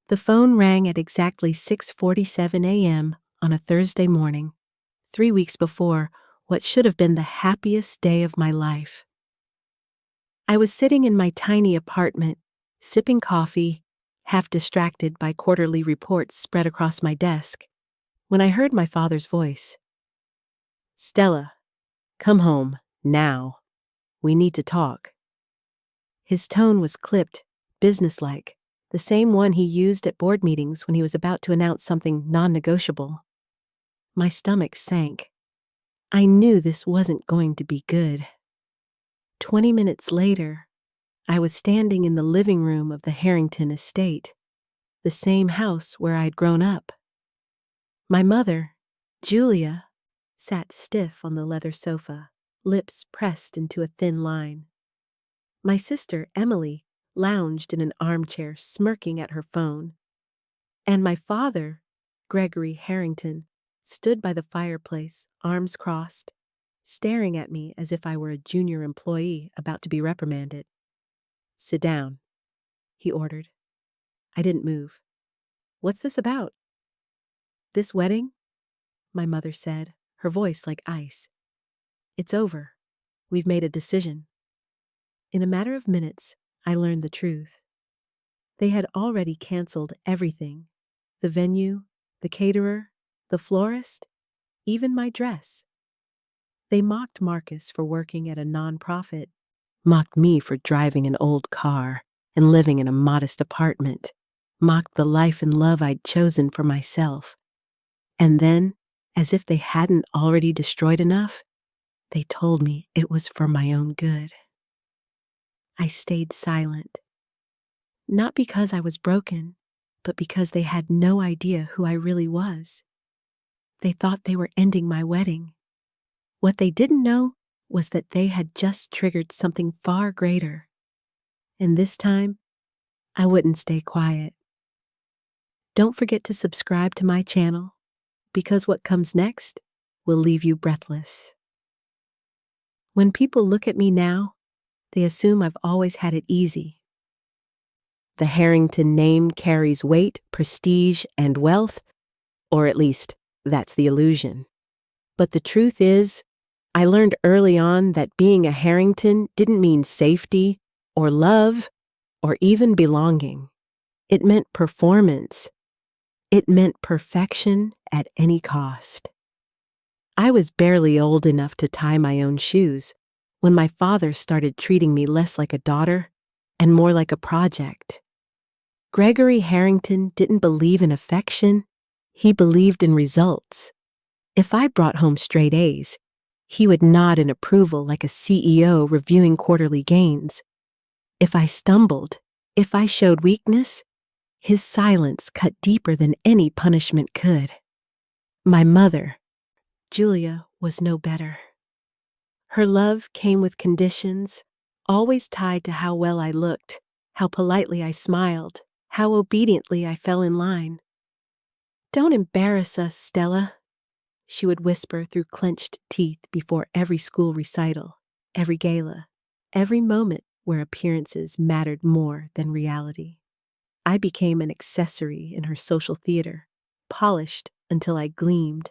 The phone rang at exactly 6:47 a.m. on a Thursday morning, 3 weeks before what should have been the happiest day of my life. I was sitting in my tiny apartment, sipping coffee, half distracted by quarterly reports spread across my desk, when I heard my father's voice. "Stella, come home, now. We need to talk." His tone was clipped, businesslike, the same one he used at board meetings when he was about to announce something non-negotiable. My stomach sank. I knew this wasn't going to be good. 20 minutes later, I was standing in the living room of the Harrington estate, the same house where I'd grown up. My mother, Julia, sat stiff on the leather sofa, lips pressed into a thin line. My sister, Emily, lounged in an armchair smirking at her phone. And my father, Gregory Harrington, stood by the fireplace, arms crossed, staring at me as if I were a junior employee about to be reprimanded. "Sit down," he ordered. I didn't move. "What's this about?" "This wedding?" my mother said, her voice like ice. "It's over. We've made a decision." In a matter of minutes, I learned the truth. They had already canceled everything: the venue, the caterer, the florist, even my dress. They mocked Marcus for working at a nonprofit, mocked me for driving an old car and living in a modest apartment, mocked the life and love I'd chosen for myself. And then, as if they hadn't already destroyed enough, they told me it was for my own good. I stayed silent. Not because I was broken, but because they had no idea who I really was. They thought they were ending my wedding. What they didn't know was that they had just triggered something far greater. And this time, I wouldn't stay quiet. Don't forget to subscribe to my channel, because what comes next will leave you breathless. When people look at me now, they assume I've always had it easy. The Harrington name carries weight, prestige, and wealth, or at least that's the illusion. But the truth is, I learned early on that being a Harrington didn't mean safety, or love, or even belonging. It meant performance. It meant perfection at any cost. I was barely old enough to tie my own shoes when my father started treating me less like a daughter and more like a project. Gregory Harrington didn't believe in affection. He believed in results. If I brought home straight A's, he would nod in approval like a CEO reviewing quarterly gains. If I stumbled, if I showed weakness, his silence cut deeper than any punishment could. My mother, Julia, was no better. Her love came with conditions, always tied to how well I looked, how politely I smiled, how obediently I fell in line. "Don't embarrass us, Stella," she would whisper through clenched teeth before every school recital, every gala, every moment where appearances mattered more than reality. I became an accessory in her social theater, polished until I gleamed,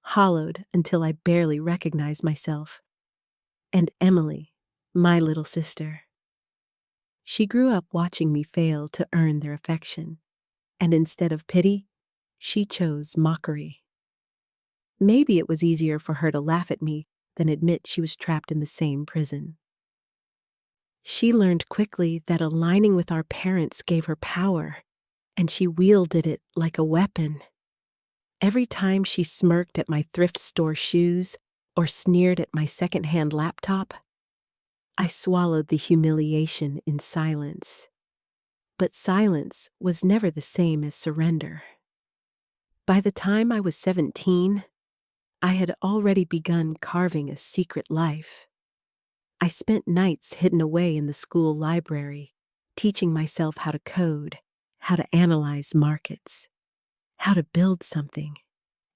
hollowed until I barely recognized myself. And Emily, my little sister. She grew up watching me fail to earn their affection, and instead of pity, she chose mockery. Maybe it was easier for her to laugh at me than admit she was trapped in the same prison. She learned quickly that aligning with our parents gave her power, and she wielded it like a weapon. Every time she smirked at my thrift store shoes or sneered at my secondhand laptop, I swallowed the humiliation in silence. But silence was never the same as surrender. By the time I was 17, I had already begun carving a secret life. I spent nights hidden away in the school library, teaching myself how to code, how to analyze markets, how to build something,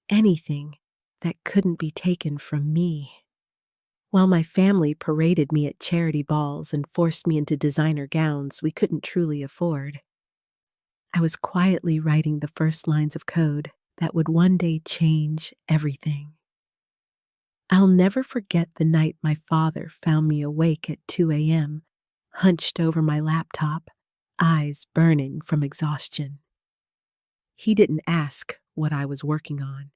anything that couldn't be taken from me. While my family paraded me at charity balls and forced me into designer gowns we couldn't truly afford, I was quietly writing the first lines of code that would one day change everything. I'll never forget the night my father found me awake at 2 a.m., hunched over my laptop, eyes burning from exhaustion. He didn't ask what I was working on.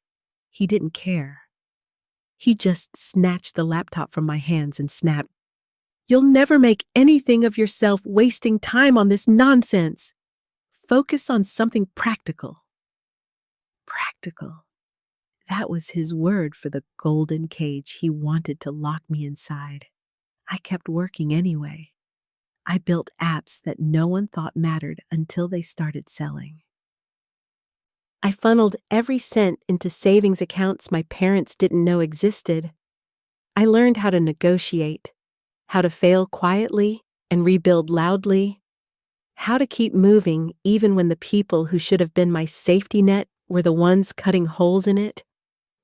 He didn't care. He just snatched the laptop from my hands and snapped, "You'll never make anything of yourself wasting time on this nonsense. Focus on something practical." Practical. That was his word for the golden cage he wanted to lock me inside. I kept working anyway. I built apps that no one thought mattered until they started selling. I funneled every cent into savings accounts my parents didn't know existed. I learned how to negotiate, how to fail quietly and rebuild loudly, how to keep moving even when the people who should have been my safety net were the ones cutting holes in it.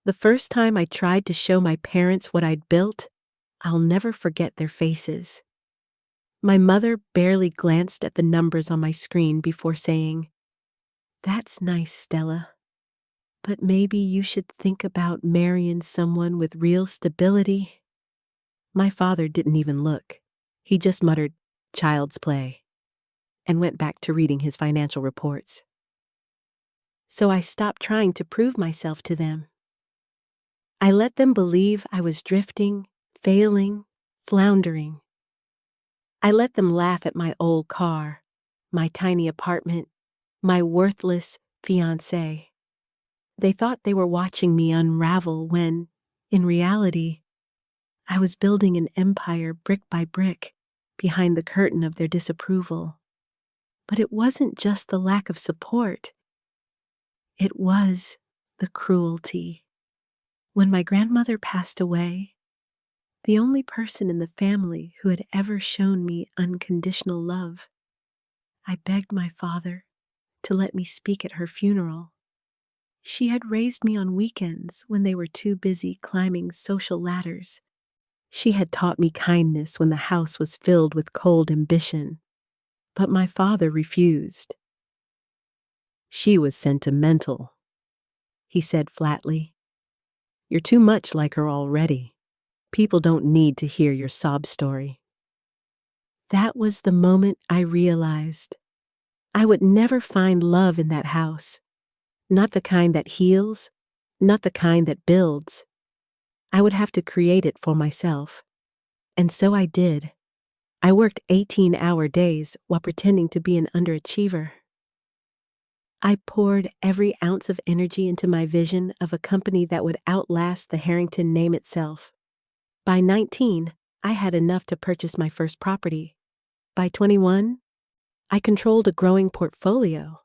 The first time I tried to show my parents what I'd built, I'll never forget their faces. My mother barely glanced at the numbers on my screen before saying, "That's nice, Stella, but maybe you should think about marrying someone with real stability." My father didn't even look. He just muttered, "Child's play," and went back to reading his financial reports. So I stopped trying to prove myself to them. I let them believe I was drifting, failing, floundering. I let them laugh at my old car, my tiny apartment, my worthless fiancé. They thought they were watching me unravel when, in reality, I was building an empire brick by brick behind the curtain of their disapproval. But it wasn't just the lack of support. It was the cruelty. When my grandmother passed away, the only person in the family who had ever shown me unconditional love, I begged my father to let me speak at her funeral. She had raised me on weekends when they were too busy climbing social ladders. She had taught me kindness when the house was filled with cold ambition. But my father refused. "She was sentimental," he said flatly. "You're too much like her already. People don't need to hear your sob story." That was the moment I realized I would never find love in that house. Not the kind that heals, not the kind that builds. I would have to create it for myself. And so I did. I worked 18-hour days while pretending to be an underachiever. I poured every ounce of energy into my vision of a company that would outlast the Harrington name itself. By 19, I had enough to purchase my first property. By 21, I controlled a growing portfolio.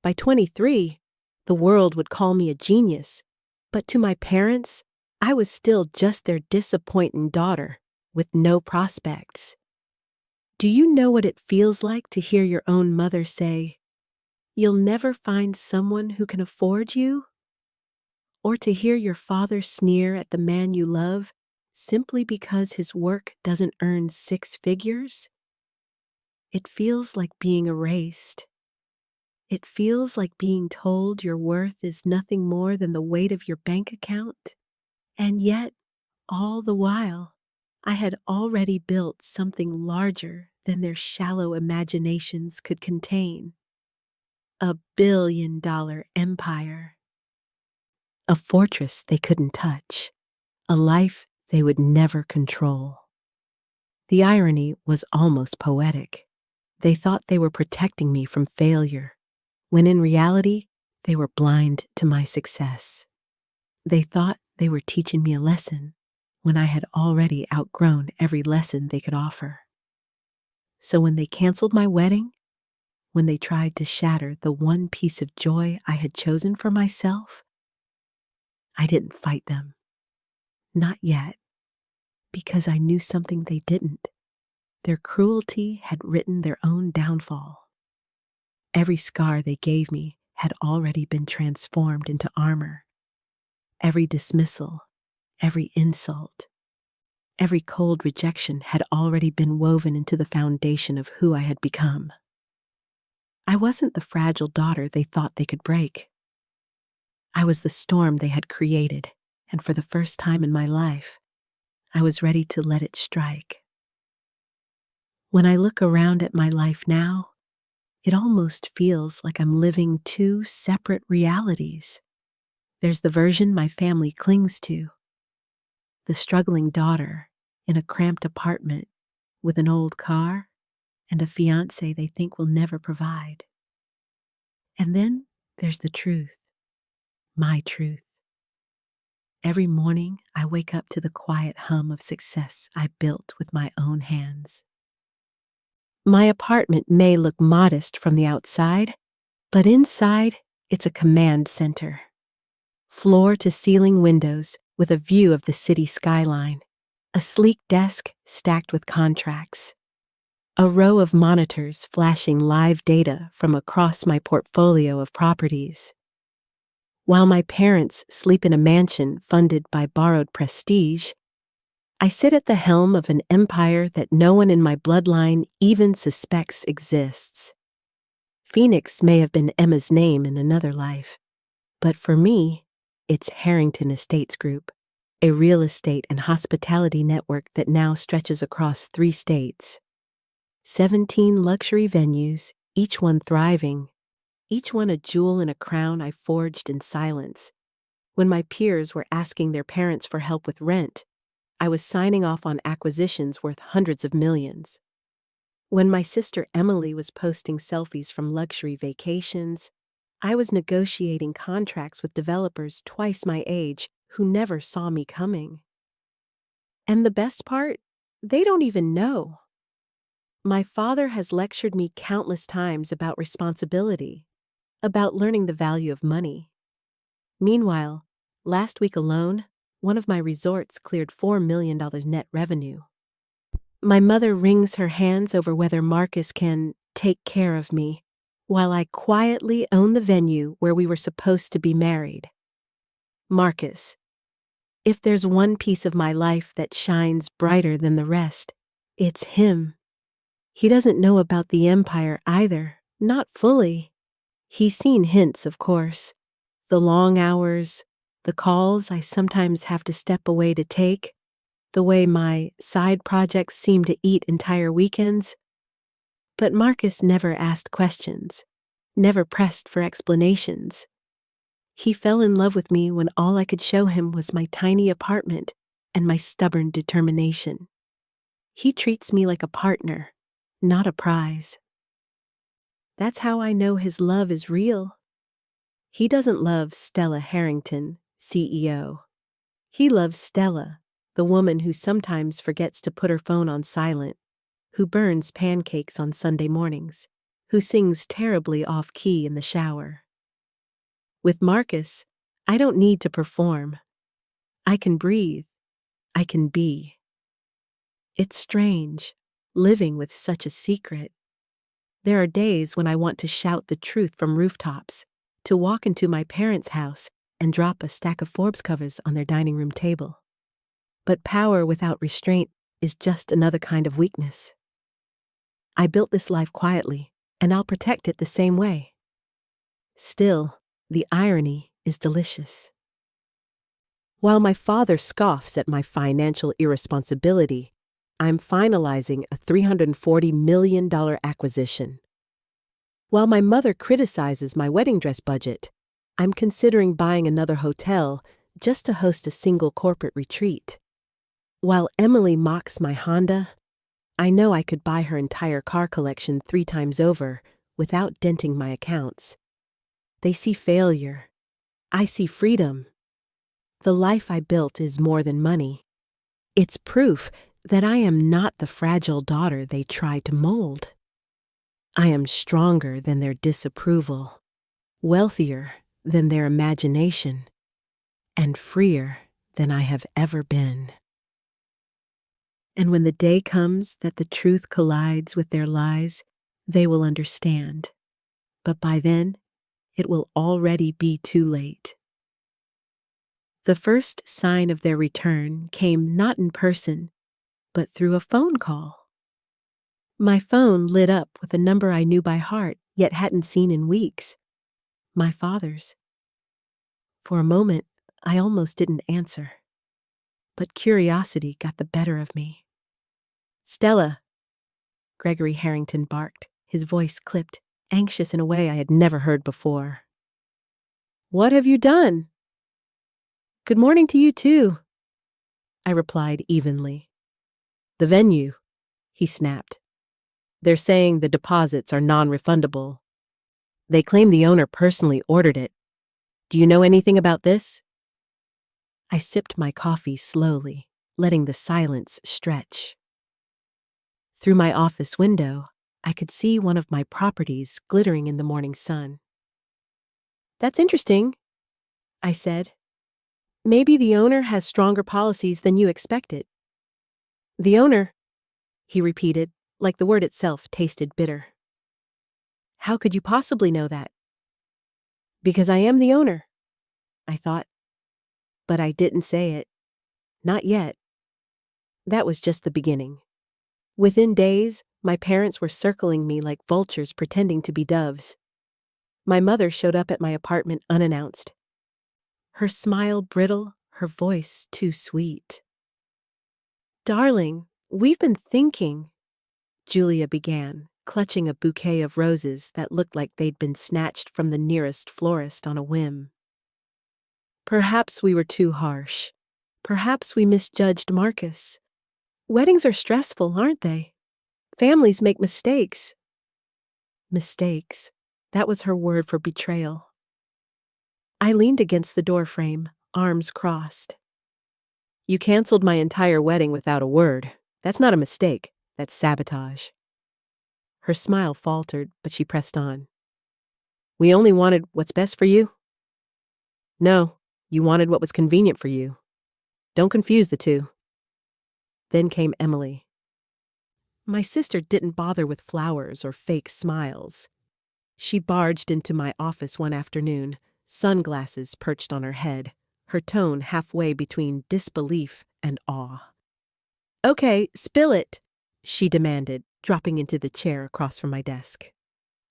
By 23, the world would call me a genius, but to my parents, I was still just their disappointing daughter with no prospects. Do you know what it feels like to hear your own mother say, "You'll never find someone who can afford you"? Or to hear your father sneer at the man you love simply because his work doesn't earn 6 figures? It feels like being erased. It feels like being told your worth is nothing more than the weight of your bank account. And yet, all the while, I had already built something larger than their shallow imaginations could contain. A billion-dollar empire. A fortress they couldn't touch. A life they would never control. The irony was almost poetic. They thought they were protecting me from failure, when in reality, they were blind to my success. They thought they were teaching me a lesson when I had already outgrown every lesson they could offer. So when they canceled my wedding, when they tried to shatter the one piece of joy I had chosen for myself, I didn't fight them. Not yet, because I knew something they didn't. Their cruelty had written their own downfall. Every scar they gave me had already been transformed into armor. Every dismissal, every insult, every cold rejection had already been woven into the foundation of who I had become. I wasn't the fragile daughter they thought they could break. I was the storm they had created, and for the first time in my life, I was ready to let it strike. When I look around at my life now, it almost feels like I'm living two separate realities. There's the version my family clings to, the struggling daughter in a cramped apartment with an old car and a fiancé they think will never provide. And then there's the truth, my truth. Every morning, I wake up to the quiet hum of success I built with my own hands. My apartment may look modest from the outside, but inside, it's a command center. Floor-to-ceiling windows with a view of the city skyline, a sleek desk stacked with contracts, a row of monitors flashing live data from across my portfolio of properties. While my parents sleep in a mansion funded by borrowed prestige, I sit at the helm of an empire that no one in my bloodline even suspects exists. Phoenix may have been Emma's name in another life, but for me, it's Harrington Estates Group, a real estate and hospitality network that now stretches across 3 states. 17 luxury venues, each one thriving, each one a jewel in a crown I forged in silence. When my peers were asking their parents for help with rent, I was signing off on acquisitions worth hundreds of millions. When my sister Emily was posting selfies from luxury vacations, I was negotiating contracts with developers twice my age who never saw me coming. And the best part? They don't even know. My father has lectured me countless times about responsibility, about learning the value of money. Meanwhile, last week alone, one of my resorts cleared $4 million net revenue. My mother wrings her hands over whether Marcus can take care of me, while I quietly own the venue where we were supposed to be married. Marcus, if there's one piece of my life that shines brighter than the rest, it's him. He doesn't know about the empire either, not fully. He's seen hints, of course. The long hours, the calls I sometimes have to step away to take, the way my side projects seem to eat entire weekends. But Marcus never asked questions, never pressed for explanations. He fell in love with me when all I could show him was my tiny apartment and my stubborn determination. He treats me like a partner, not a prize. That's how I know his love is real. He doesn't love Stella Harrington, CEO. He loves Stella, the woman who sometimes forgets to put her phone on silent, who burns pancakes on Sunday mornings, who sings terribly off-key in the shower. With Marcus, I don't need to perform. I can breathe. I can be. It's strange, living with such a secret. There are days when I want to shout the truth from rooftops, to walk into my parents' house and drop a stack of Forbes covers on their dining room table. But power without restraint is just another kind of weakness. I built this life quietly, and I'll protect it the same way. Still, the irony is delicious. While my father scoffs at my financial irresponsibility, I'm finalizing a $340 million acquisition. While my mother criticizes my wedding dress budget, I'm considering buying another hotel just to host a single corporate retreat. While Emily mocks my Honda, I know I could buy her entire car collection 3 times over without denting my accounts. They see failure. I see freedom. The life I built is more than money. It's proof that I am not the fragile daughter they try to mold. I am stronger than their disapproval, wealthier than their imagination, and freer than I have ever been. And when the day comes that the truth collides with their lies, they will understand. But by then, it will already be too late. The first sign of their return came not in person, but through a phone call. My phone lit up with a number I knew by heart yet hadn't seen in weeks. My father's. For a moment, I almost didn't answer. But curiosity got the better of me. "Stella," Gregory Harrington barked, his voice clipped, anxious in a way I had never heard before. "What have you done?" "Good morning to you, too," I replied evenly. "The venue," he snapped. "They're saying the deposits are non-refundable. They claim the owner personally ordered it. Do you know anything about this?" I sipped my coffee slowly, letting the silence stretch. Through my office window, I could see one of my properties glittering in the morning sun. "That's interesting," I said. "Maybe the owner has stronger policies than you expected." "The owner," he repeated, like the word itself tasted bitter. "How could you possibly know that?" "Because I am the owner," I thought. But I didn't say it. Not yet. That was just the beginning. Within days, my parents were circling me like vultures pretending to be doves. My mother showed up at my apartment unannounced. Her smile brittle, her voice too sweet. "Darling, we've been thinking," Julia began, clutching a bouquet of roses that looked like they'd been snatched from the nearest florist on a whim. "Perhaps we were too harsh. Perhaps we misjudged Marcus. Weddings are stressful, aren't they? Families make mistakes." Mistakes. That was her word for betrayal. I leaned against the doorframe, arms crossed. "You canceled my entire wedding without a word. That's not a mistake. That's sabotage." Her smile faltered, but she pressed on. "We only wanted what's best for you." "No, you wanted what was convenient for you. Don't confuse the two." Then came Emily. My sister didn't bother with flowers or fake smiles. She barged into my office one afternoon, sunglasses perched on her head, her tone halfway between disbelief and awe. "Okay, spill it," she demanded, dropping into the chair across from my desk.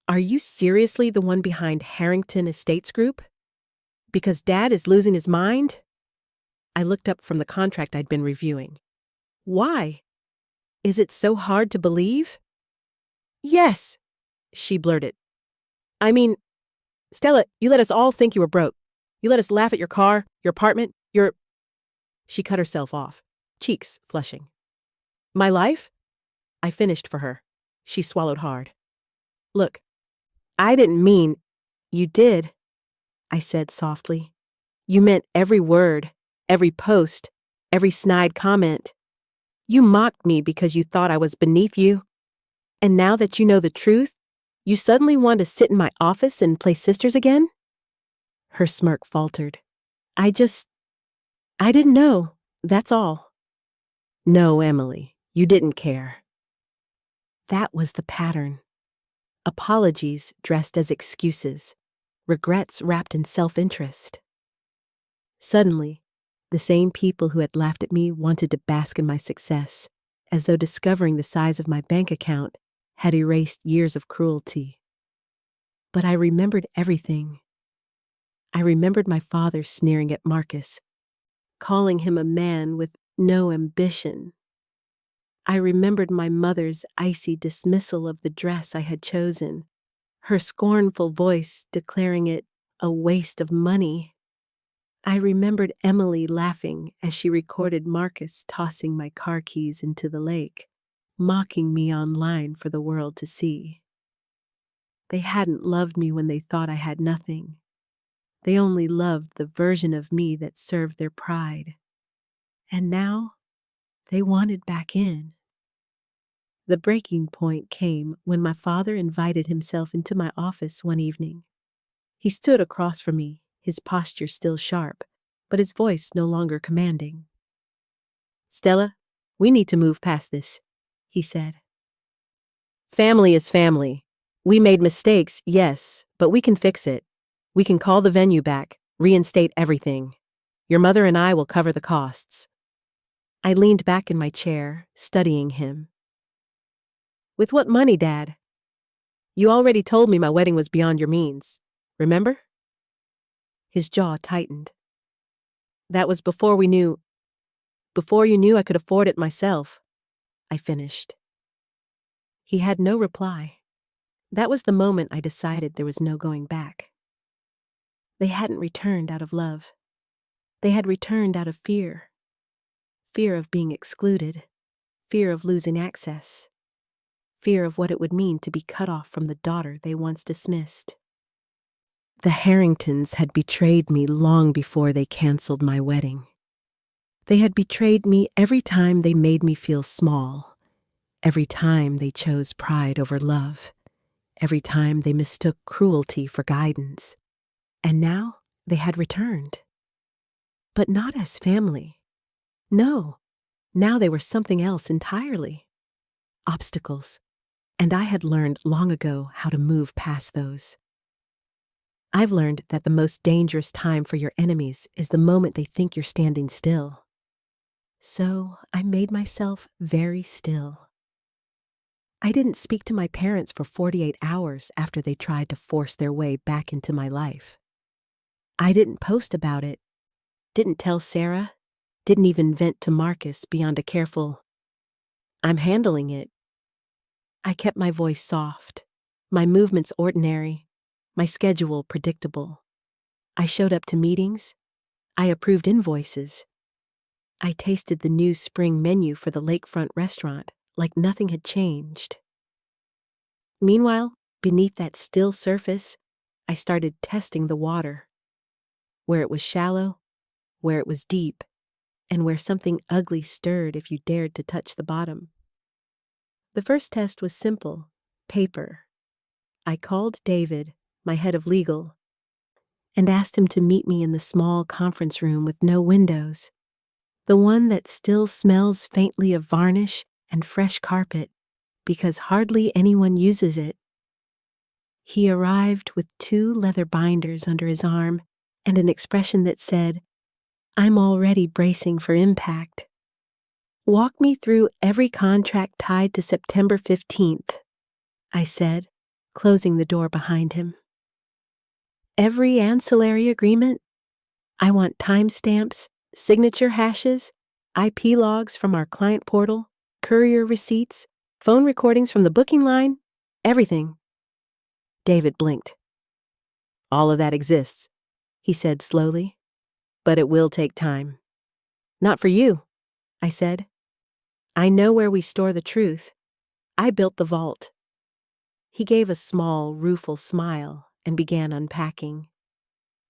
"Are you seriously the one behind Harrington Estates Group? Because Dad is losing his mind?" I looked up from the contract I'd been reviewing. "Why? Is it so hard to believe?" "Yes," she blurted. "I mean, Stella, you let us all think you were broke. You let us laugh at your car, your apartment, your—" She cut herself off, cheeks flushing. "My life?" I finished for her. She swallowed hard. "Look, I didn't mean—" "You did," I said softly. "You meant every word, every post, every snide comment. You mocked me because you thought I was beneath you. And now that you know the truth, you suddenly want to sit in my office and play sisters again?" Her smirk faltered. I didn't know, that's all." "No, Emily, you didn't care." That was the pattern. Apologies dressed as excuses, regrets wrapped in self-interest. Suddenly, the same people who had laughed at me wanted to bask in my success, as though discovering the size of my bank account had erased years of cruelty. But I remembered everything. I remembered my father sneering at Marcus, calling him a man with no ambition. I remembered my mother's icy dismissal of the dress I had chosen, her scornful voice declaring it a waste of money. I remembered Emily laughing as she recorded Marcus tossing my car keys into the lake, mocking me online for the world to see. They hadn't loved me when they thought I had nothing. They only loved the version of me that served their pride. And now, they wanted back in. The breaking point came when my father invited himself into my office one evening. He stood across from me, his posture still sharp, but his voice no longer commanding. "Stella, we need to move past this," he said. "Family is family. We made mistakes, yes, but we can fix it. We can call the venue back, reinstate everything. Your mother and I will cover the costs." I leaned back in my chair, studying him. "With what money, Dad?" You already told me my wedding was beyond your means. Remember? His jaw tightened. That was before you knew I could afford it myself, I finished. He had no reply. That was the moment I decided there was no going back. They hadn't returned out of love. They had returned out of fear. Fear of being excluded. Fear of losing access. Fear of what it would mean to be cut off from the daughter they once dismissed. The Harringtons had betrayed me long before they canceled my wedding. They had betrayed me every time they made me feel small, every time they chose pride over love, every time they mistook cruelty for guidance. And now they had returned. But not as family. No, now they were something else entirely. Obstacles. And I had learned long ago how to move past those. I've learned that the most dangerous time for your enemies is the moment they think you're standing still. So I made myself very still. I didn't speak to my parents for 48 hours after they tried to force their way back into my life. I didn't post about it, didn't tell Sarah, didn't even vent to Marcus beyond a careful, "I'm handling it." I kept my voice soft, my movements ordinary, my schedule predictable. I showed up to meetings. I approved invoices. I tasted the new spring menu for the lakefront restaurant like nothing had changed. Meanwhile, beneath that still surface, I started testing the water. Where it was shallow, where it was deep, and where something ugly stirred if you dared to touch the bottom. The first test was simple, paper. I called David, my head of legal, and asked him to meet me in the small conference room with no windows, the one that still smells faintly of varnish and fresh carpet, because hardly anyone uses it. He arrived with 2 leather binders under his arm and an expression that said, "I'm already bracing for impact." "Walk me through every contract tied to September 15th, I said, closing the door behind him. "Every ancillary agreement? I want timestamps, signature hashes, IP logs from our client portal, courier receipts, phone recordings from the booking line, everything." David blinked. "All of that exists," he said slowly, "but it will take time." "Not for you," I said. "I know where we store the truth. I built the vault." He gave a small, rueful smile and began unpacking.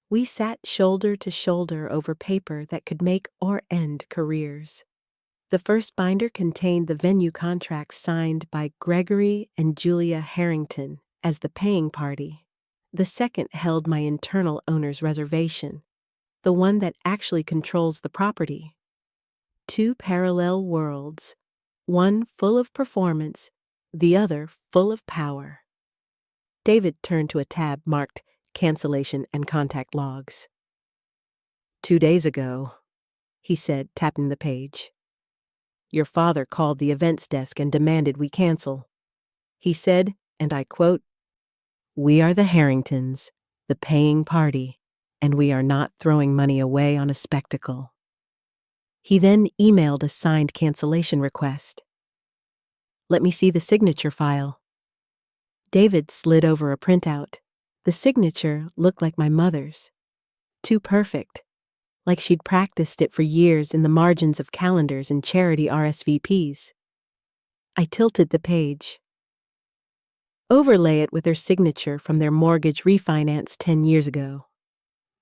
We sat shoulder to shoulder over paper that could make or end careers. The first binder contained the venue contracts signed by Gregory and Julia Harrington as the paying party. The second held my internal owner's reservation, the one that actually controls the property. 2 parallel worlds, one full of performance, the other full of power. David turned to a tab marked Cancellation and Contact Logs. "2 days ago," he said, tapping the page, "your father called the events desk and demanded we cancel. He said, and I quote, 'We are the Harringtons, the paying party, and we are not throwing money away on a spectacle.' He then emailed a signed cancellation request. 'Let me see the signature file.' David slid over a printout. The signature looked like my mother's. Too perfect, like she'd practiced it for years in the margins of calendars and charity RSVPs. I tilted the page. "Overlay it with her signature from their mortgage refinance 10 years ago,"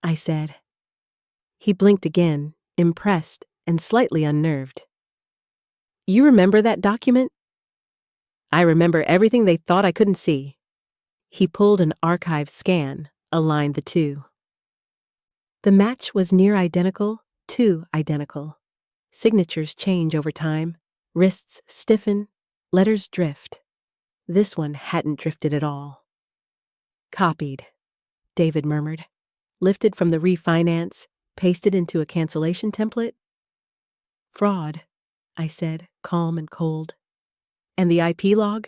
I said. He blinked again, impressed and slightly unnerved. "You remember that document?" "I remember everything they thought I couldn't see." He pulled an archive scan, aligned the 2. The match was near identical, too identical. Signatures change over time, wrists stiffen, letters drift. This one hadn't drifted at all. "Copied," David murmured. "Lifted from the refinance, pasted into a cancellation template?" "Fraud," I said, calm and cold. "And the IP log?"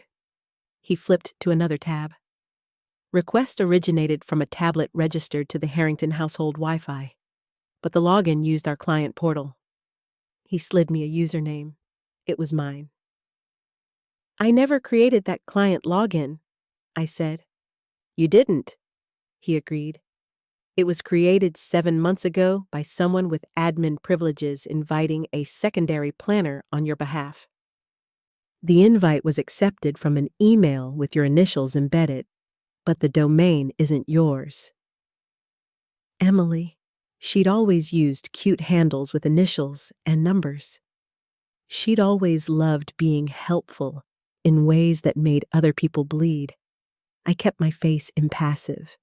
He flipped to another tab. Request originated from a tablet registered to the Harrington household Wi-Fi, but the login used our client portal. He slid me a username. It was mine. I never created that client login, I said. You didn't, he agreed. It was created 7 months ago by someone with admin privileges inviting a secondary planner on your behalf. The invite was accepted from an email with your initials embedded, but the domain isn't yours. Emily, she'd always used cute handles with initials and numbers. She'd always loved being helpful in ways that made other people bleed. I kept my face impassive.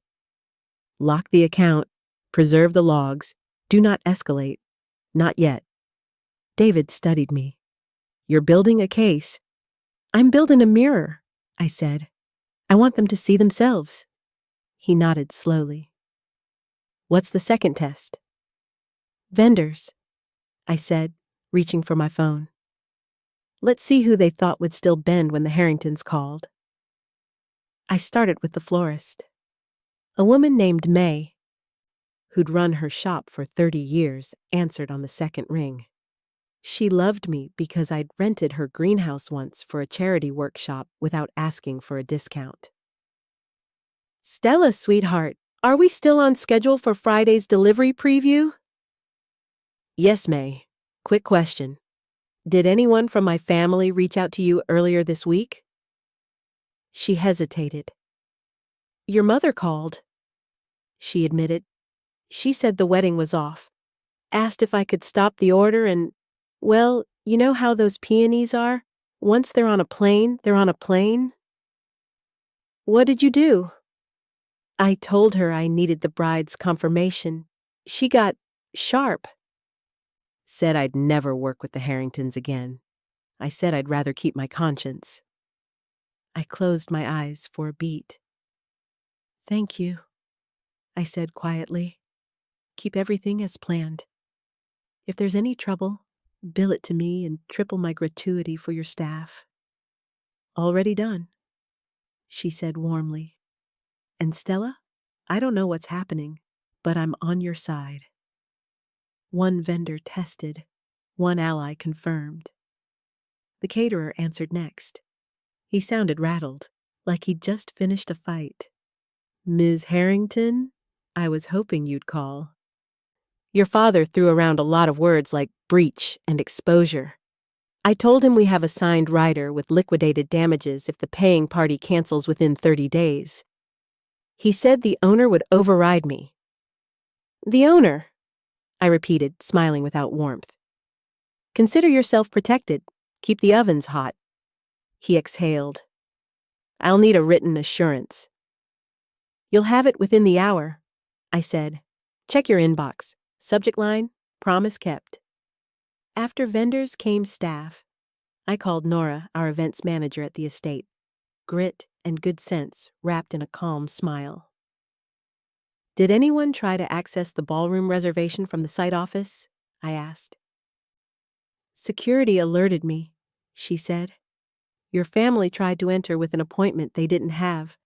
Lock the account, preserve the logs, do not escalate. Not yet. David studied me. You're building a case. I'm building a mirror, I said. I want them to see themselves. He nodded slowly. What's the second test? Vendors, I said, reaching for my phone. Let's see who they thought would still bend when the Harringtons called. I started with the florist. A woman named May, who'd run her shop for 30 years, answered on the second ring. She loved me because I'd rented her greenhouse once for a charity workshop without asking for a discount. Stella, sweetheart, are we still on schedule for Friday's delivery preview? Yes, May. Quick question. Did anyone from my family reach out to you earlier this week? She hesitated. Your mother called, she admitted. She said the wedding was off. Asked if I could stop the order and, well, you know how those peonies are? Once they're on a plane, they're on a plane. What did you do? I told her I needed the bride's confirmation. She got sharp. Said I'd never work with the Harringtons again. I said I'd rather keep my conscience. I closed my eyes for a beat. Thank you, I said quietly. Keep everything as planned. If there's any trouble, bill it to me and triple my gratuity for your staff. Already done, she said warmly. And Stella, I don't know what's happening, but I'm on your side. One vendor tested, one ally confirmed. The caterer answered next. He sounded rattled, like he'd just finished a fight. Ms. Harrington, I was hoping you'd call. Your father threw around a lot of words like breach and exposure. I told him we have a signed rider with liquidated damages if the paying party cancels within 30 days. He said the owner would override me. The owner, I repeated, smiling without warmth. Consider yourself protected. Keep the ovens hot. He exhaled. I'll need a written assurance. You'll have it within the hour, I said. Check your inbox. Subject line, promise kept. After vendors came staff. I called Nora, our events manager at the estate. Grit and good sense wrapped in a calm smile. Did anyone try to access the ballroom reservation from the site office? I asked. Security alerted me, she said. Your family tried to enter with an appointment they didn't have.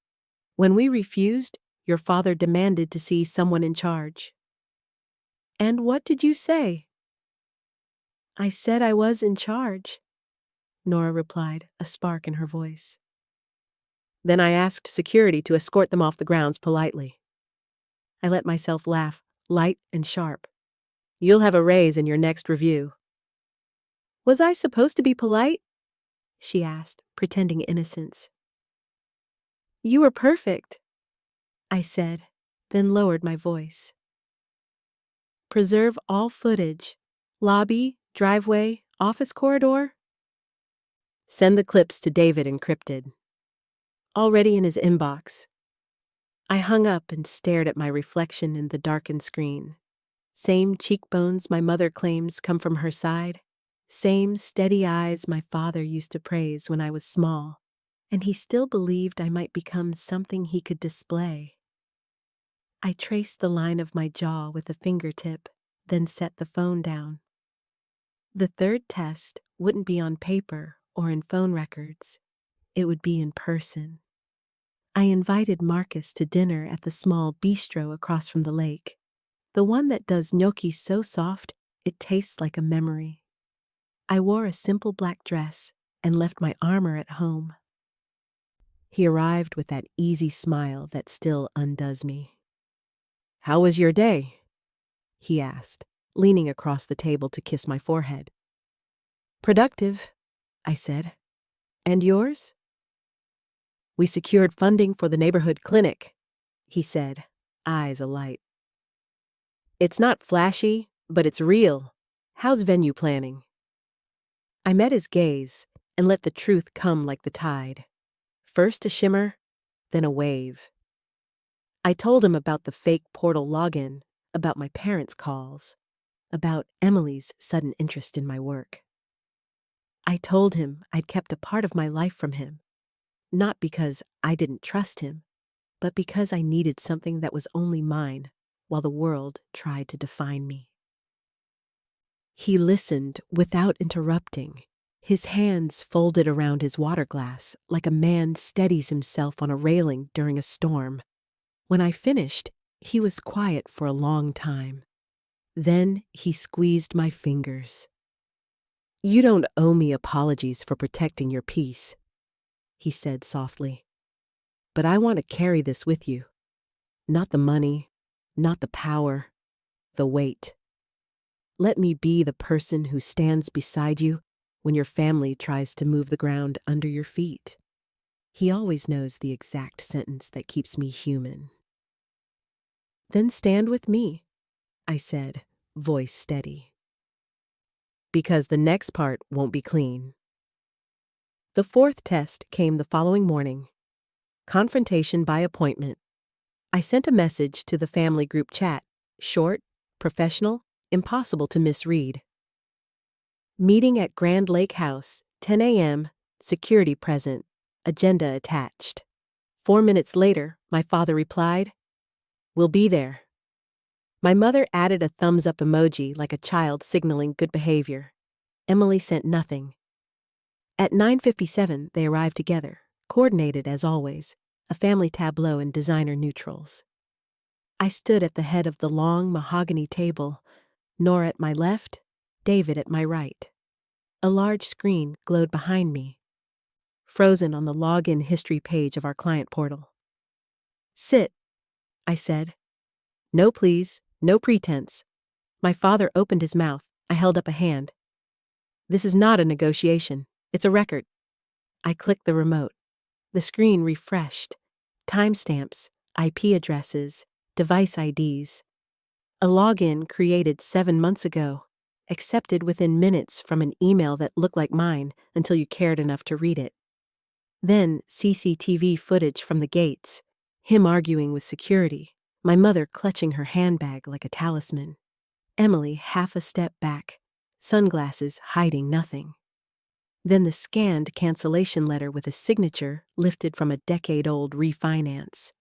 When we refused, your father demanded to see someone in charge. And what did you say? I said I was in charge, Nora replied, a spark in her voice. Then I asked security to escort them off the grounds politely. I let myself laugh, light and sharp. You'll have a raise in your next review. Was I supposed to be polite? She asked, pretending innocence. You were perfect, I said, then lowered my voice. Preserve all footage. Lobby, driveway, office corridor? Send the clips to David encrypted. Already in his inbox. I hung up and stared at my reflection in the darkened screen. Same cheekbones my mother claims come from her side. Same steady eyes my father used to praise when I was small. And he still believed I might become something he could display. I traced the line of my jaw with a fingertip, then set the phone down. The third test wouldn't be on paper or in phone records. It would be in person. I invited Marcus to dinner at the small bistro across from the lake, the one that does gnocchi so soft it tastes like a memory. I wore a simple black dress and left my armor at home. He arrived with that easy smile that still undoes me. "How was your day?" he asked, leaning across the table to kiss my forehead. "Productive," I said. "And yours?" "We secured funding for the neighborhood clinic," he said, eyes alight. "It's not flashy, but it's real. How's venue planning?" I met his gaze and let the truth come like the tide. First a shimmer, then a wave. I told him about the fake portal login, about my parents' calls, about Emily's sudden interest in my work. I told him I'd kept a part of my life from him, not because I didn't trust him, but because I needed something that was only mine while the world tried to define me. He listened without interrupting, his hands folded around his water glass like a man steadies himself on a railing during a storm. When I finished, he was quiet for a long time. Then he squeezed my fingers. "You don't owe me apologies for protecting your peace," he said softly. "But I want to carry this with you. Not the money, not the power, the weight. Let me be the person who stands beside you when your family tries to move the ground under your feet." He always knows the exact sentence that keeps me human. "Then stand with me," I said, voice steady. "Because the next part won't be clean." The fourth test came the following morning. Confrontation by appointment. I sent a message to the family group chat, short, professional, impossible to misread. "Meeting at Grand Lake House, 10 a.m., security present, agenda attached." 4 minutes later, my father replied, "We'll be there." My mother added a thumbs-up emoji like a child signaling good behavior. Emily sent nothing. At 9:57, they arrived together, coordinated as always, a family tableau in designer neutrals. I stood at the head of the long mahogany table, Nora at my left, David at my right. A large screen glowed behind me, frozen on the login history page of our client portal. "Sit," I said. "No please, no pretense." My father opened his mouth. I held up a hand. "This is not a negotiation. It's a record." I clicked the remote. The screen refreshed. Timestamps, IP addresses, device IDs. A login created 7 months ago, accepted within minutes from an email that looked like mine until you cared enough to read it. Then CCTV footage from the gates, him arguing with security, my mother clutching her handbag like a talisman, Emily half a step back, sunglasses hiding nothing. Then the scanned cancellation letter with a signature lifted from a decade-old refinance.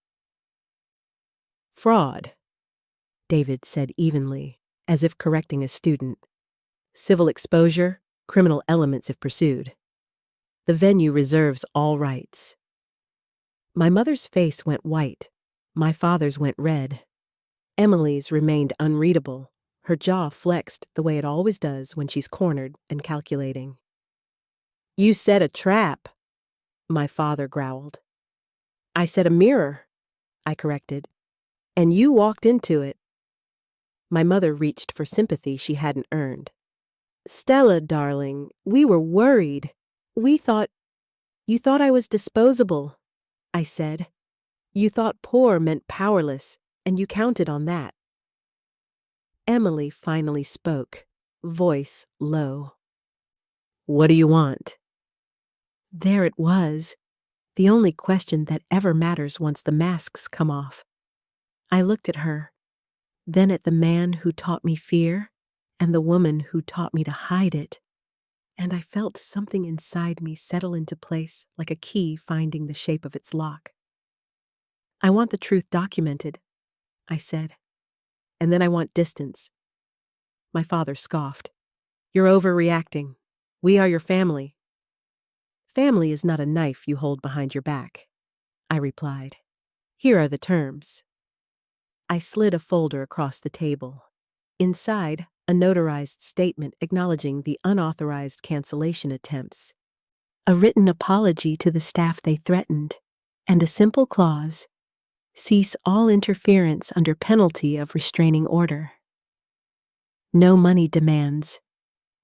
"Fraud," David said evenly, as if correcting a student. "Civil exposure, criminal elements if pursued. The venue reserves all rights." My mother's face went white. My father's went red. Emily's remained unreadable. Her jaw flexed the way it always does when she's cornered and calculating. "You set a trap," my father growled. "I set a mirror," I corrected. "And you walked into it." My mother reached for sympathy she hadn't earned. "Stella, darling, we were worried. You thought I was disposable," I said. "You thought poor meant powerless, and you counted on that." Emily finally spoke, voice low. "What do you want?" There it was, the only question that ever matters once the masks come off. I looked at her, then at the man who taught me fear, and the woman who taught me to hide it, and I felt something inside me settle into place like a key finding the shape of its lock. "I want the truth documented," I said. "And then I want distance." My father scoffed. "You're overreacting. We are your family." "Family is not a knife you hold behind your back." I replied. Here are the terms. I slid a folder across the table. Inside, a notarized statement acknowledging the unauthorized cancellation attempts, a written apology to the staff they threatened, and a simple clause, cease all interference under penalty of restraining order. No money demands,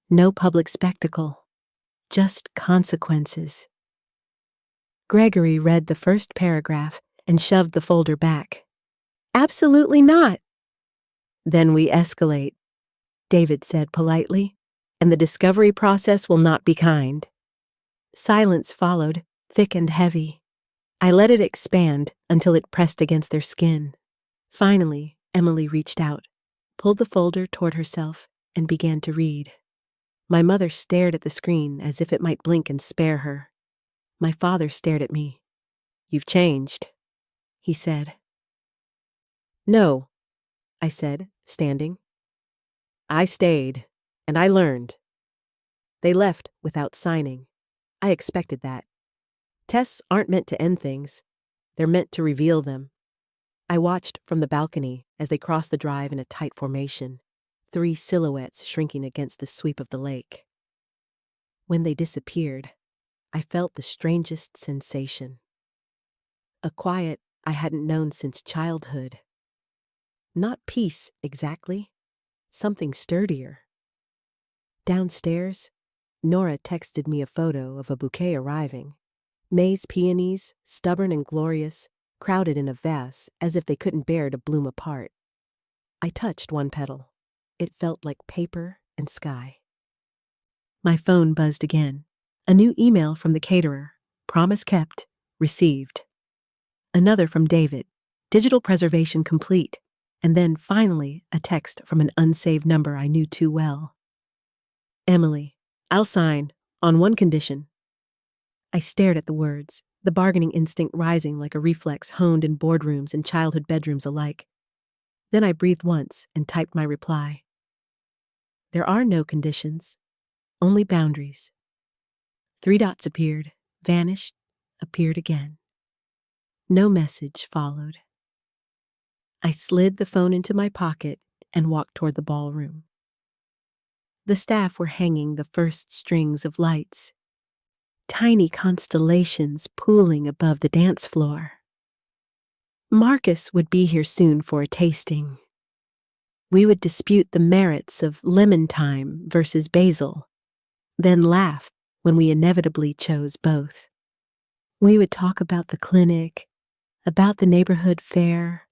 no public spectacle, just consequences. Gregory read the first paragraph and shoved the folder back. Absolutely not. Then we escalate, David said politely, and the discovery process will not be kind. Silence followed, thick and heavy. I let it expand until it pressed against their skin. Finally, Emily reached out, pulled the folder toward herself, and began to read. My mother stared at the screen as if it might blink and spare her. My father stared at me. You've changed, he said. No, I said, standing. I stayed, and I learned. They left without signing. I expected that. Tests aren't meant to end things. They're meant to reveal them. I watched from the balcony as they crossed the drive in a tight formation, 3 silhouettes shrinking against the sweep of the lake. When they disappeared, I felt the strangest sensation. A quiet I hadn't known since childhood. Not peace, exactly. Something sturdier. Downstairs, Nora texted me a photo of a bouquet arriving. May's peonies, stubborn and glorious, crowded in a vase as if they couldn't bear to bloom apart. I touched one petal. It felt like paper and sky. My phone buzzed again. A new email from the caterer. Promise kept. Received. Another from David. Digital preservation complete. And then, finally, a text from an unsaved number I knew too well. Emily, I'll sign, on one condition. I stared at the words, the bargaining instinct rising like a reflex honed in boardrooms and childhood bedrooms alike. Then I breathed once and typed my reply. There are no conditions, only boundaries. 3 dots appeared, vanished, appeared again. No message followed. I slid the phone into my pocket and walked toward the ballroom. The staff were hanging the first strings of lights, tiny constellations pooling above the dance floor. Marcus would be here soon for a tasting. We would dispute the merits of lemon thyme versus basil, then laugh when we inevitably chose both. We would talk about the clinic, about the neighborhood fair,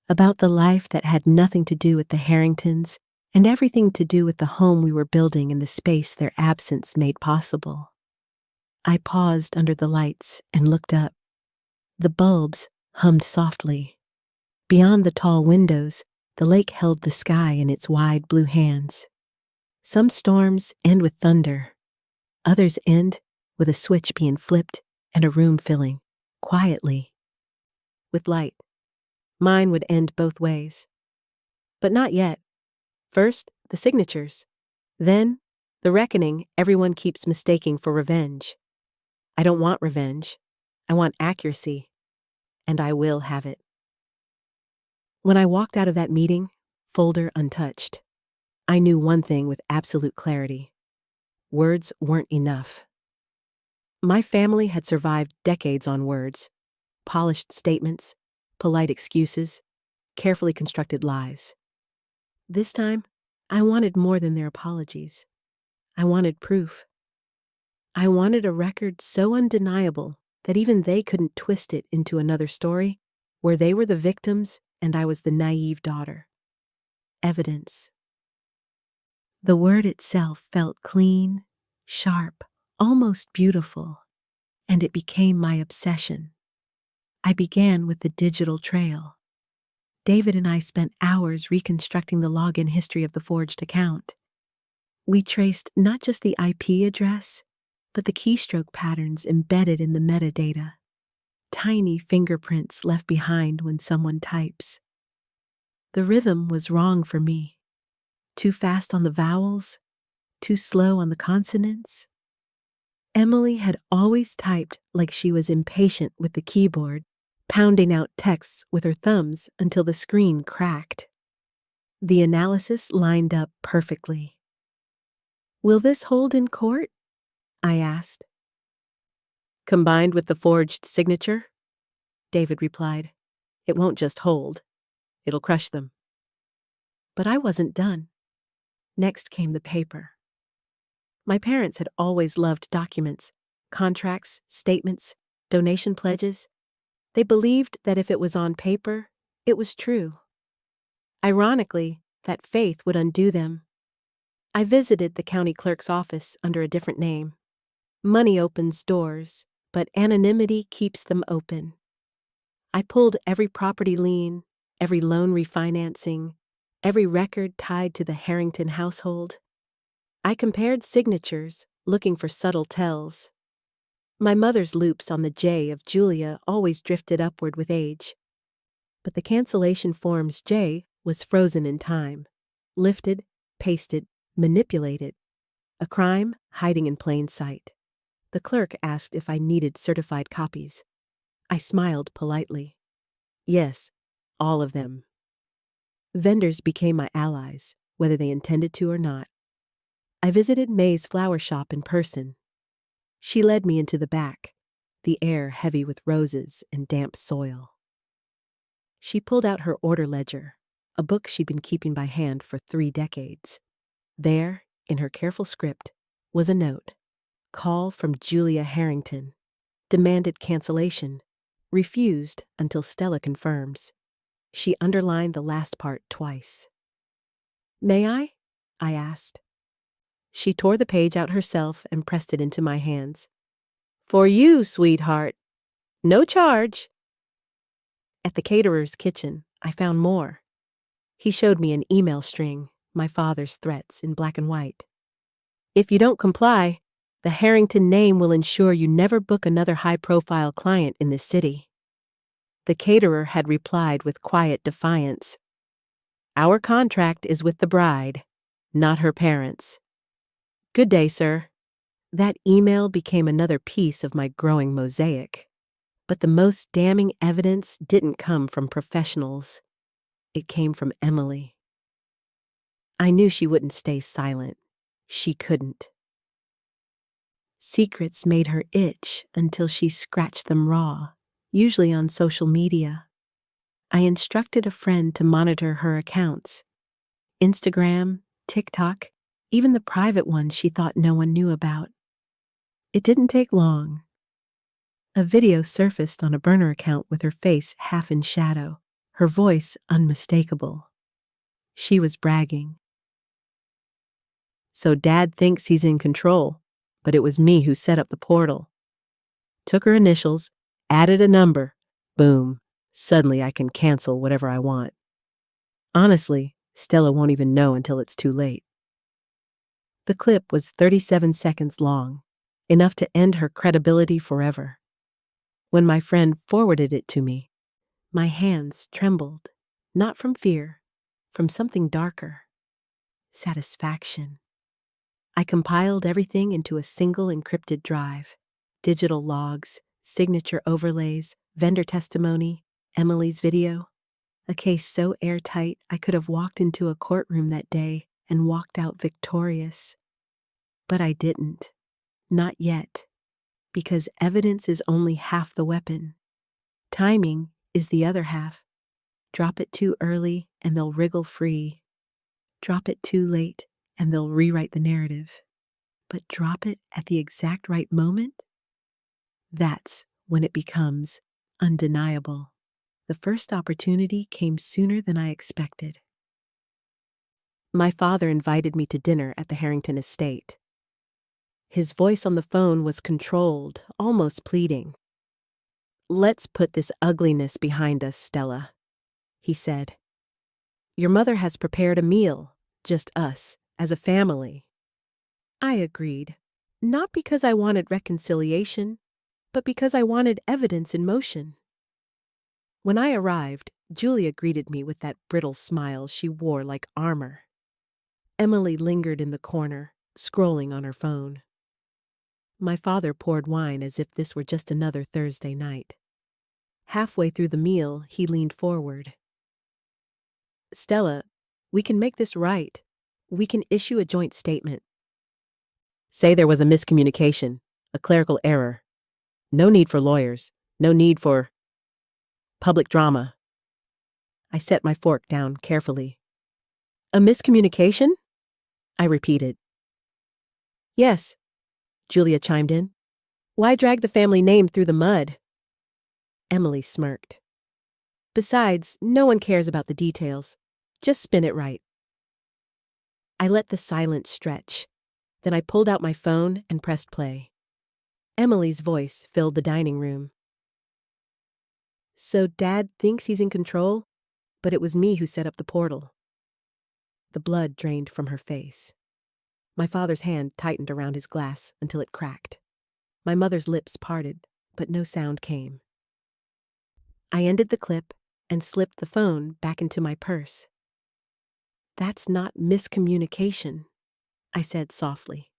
about the life that had nothing to do with the Harringtons and everything to do with the home we were building in the space their absence made possible. I paused under the lights and looked up. The bulbs hummed softly. Beyond the tall windows, the lake held the sky in its wide blue hands. Some storms end with thunder. Others end with a switch being flipped and a room filling, quietly, with light. Mine would end both ways. But not yet. First, the signatures. Then, the reckoning everyone keeps mistaking for revenge. I don't want revenge. I want accuracy. And I will have it. When I walked out of that meeting, folder untouched, I knew one thing with absolute clarity. Words weren't enough. My family had survived decades on words, polished statements, polite excuses, carefully constructed lies. This time, I wanted more than their apologies. I wanted proof. I wanted a record so undeniable that even they couldn't twist it into another story where they were the victims and I was the naive daughter. Evidence. The word itself felt clean, sharp, almost beautiful, and it became my obsession. I began with the digital trail. David and I spent hours reconstructing the login history of the forged account. We traced not just the IP address, but the keystroke patterns embedded in the metadata, tiny fingerprints left behind when someone types. The rhythm was wrong for me. Too fast on the vowels, too slow on the consonants. Emily had always typed like she was impatient with the keyboard pounding out texts with her thumbs until the screen cracked. The analysis lined up perfectly. "Will this hold in court?" I asked. "Combined with the forged signature," David replied, "it won't just hold. It'll crush them." But I wasn't done. Next came the paper. My parents had always loved documents, contracts, statements, donation pledges. They believed that if it was on paper, it was true. Ironically, that faith would undo them. I visited the county clerk's office under a different name. Money opens doors, but anonymity keeps them open. I pulled every property lien, every loan refinancing, every record tied to the Harrington household. I compared signatures, looking for subtle tells. My mother's loops on the J of Julia always drifted upward with age. But the cancellation form's J was frozen in time, lifted, pasted, manipulated, a crime hiding in plain sight. The clerk asked if I needed certified copies. I smiled politely. Yes, all of them. Vendors became my allies, whether they intended to or not. I visited May's flower shop in person. She led me into the back, the air heavy with roses and damp soil. She pulled out her order ledger, a book she'd been keeping by hand for 3 decades. There, in her careful script, was a note. Call from Julia Harrington. Demanded cancellation. Refused until Stella confirms. She underlined the last part twice. "May I?" I asked. She tore the page out herself and pressed it into my hands. "For you, sweetheart. No charge." At the caterer's kitchen, I found more. He showed me an email string, my father's threats in black and white. "If you don't comply, the Harrington name will ensure you never book another high-profile client in this city." The caterer had replied with quiet defiance. "Our contract is with the bride, not her parents." "Good day, sir." That email became another piece of my growing mosaic. But the most damning evidence didn't come from professionals. It came from Emily. I knew she wouldn't stay silent. She couldn't. Secrets made her itch until she scratched them raw, usually on social media. I instructed a friend to monitor her accounts. Instagram, TikTok, even the private ones she thought no one knew about. It didn't take long. A video surfaced on a burner account with her face half in shadow, her voice unmistakable. She was bragging. "So Dad thinks he's in control, but it was me who set up the portal. Took her initials, added a number, boom, suddenly I can cancel whatever I want. Honestly, Stella won't even know until it's too late." The clip was 37 seconds long, enough to end her credibility forever. When my friend forwarded it to me, my hands trembled, not from fear, from something darker. Satisfaction. I compiled everything into a single encrypted drive. Digital logs, signature overlays, vendor testimony, Emily's video. A case so airtight I could have walked into a courtroom that day and walked out victorious. But I didn't. Not yet. Because evidence is only half the weapon. Timing is the other half. Drop it too early and they'll wriggle free. Drop it too late and they'll rewrite the narrative. But drop it at the exact right moment? That's when it becomes undeniable. The first opportunity came sooner than I expected. My father invited me to dinner at the Harrington estate. His voice on the phone was controlled, almost pleading. "Let's put this ugliness behind us, Stella," he said. "Your mother has prepared a meal, just us, as a family." I agreed, not because I wanted reconciliation, but because I wanted evidence in motion. When I arrived, Julia greeted me with that brittle smile she wore like armor. Emily lingered in the corner, scrolling on her phone. My father poured wine as if this were just another Thursday night. Halfway through the meal, he leaned forward. "Stella, we can make this right. We can issue a joint statement. Say there was a miscommunication, a clerical error. No need for lawyers. No need for public drama." I set my fork down carefully. "A miscommunication?" I repeated. "Yes," Julia chimed in. "Why drag the family name through the mud?" Emily smirked. "Besides, no one cares about the details. Just spin it right." I let the silence stretch. Then I pulled out my phone and pressed play. Emily's voice filled the dining room. "So Dad thinks he's in control, but it was me who set up the portal." The blood drained from her face. My father's hand tightened around his glass until it cracked. My mother's lips parted, but no sound came. I ended the clip and slipped the phone back into my purse. "That's not miscommunication," I said softly.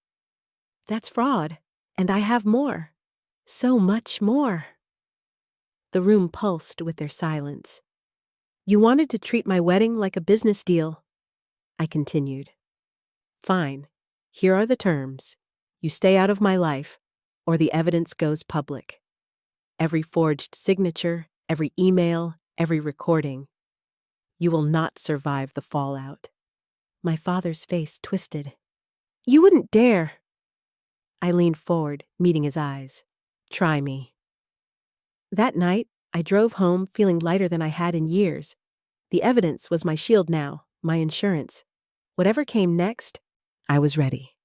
"That's fraud, and I have more. So much more." The room pulsed with their silence. "You wanted to treat my wedding like a business deal," I continued. "Fine. Here are the terms. You stay out of my life, or the evidence goes public. Every forged signature, every email, every recording. You will not survive the fallout." My father's face twisted. "You wouldn't dare." I leaned forward, meeting his eyes. "Try me." That night, I drove home feeling lighter than I had in years. The evidence was my shield now, my insurance. Whatever came next, I was ready.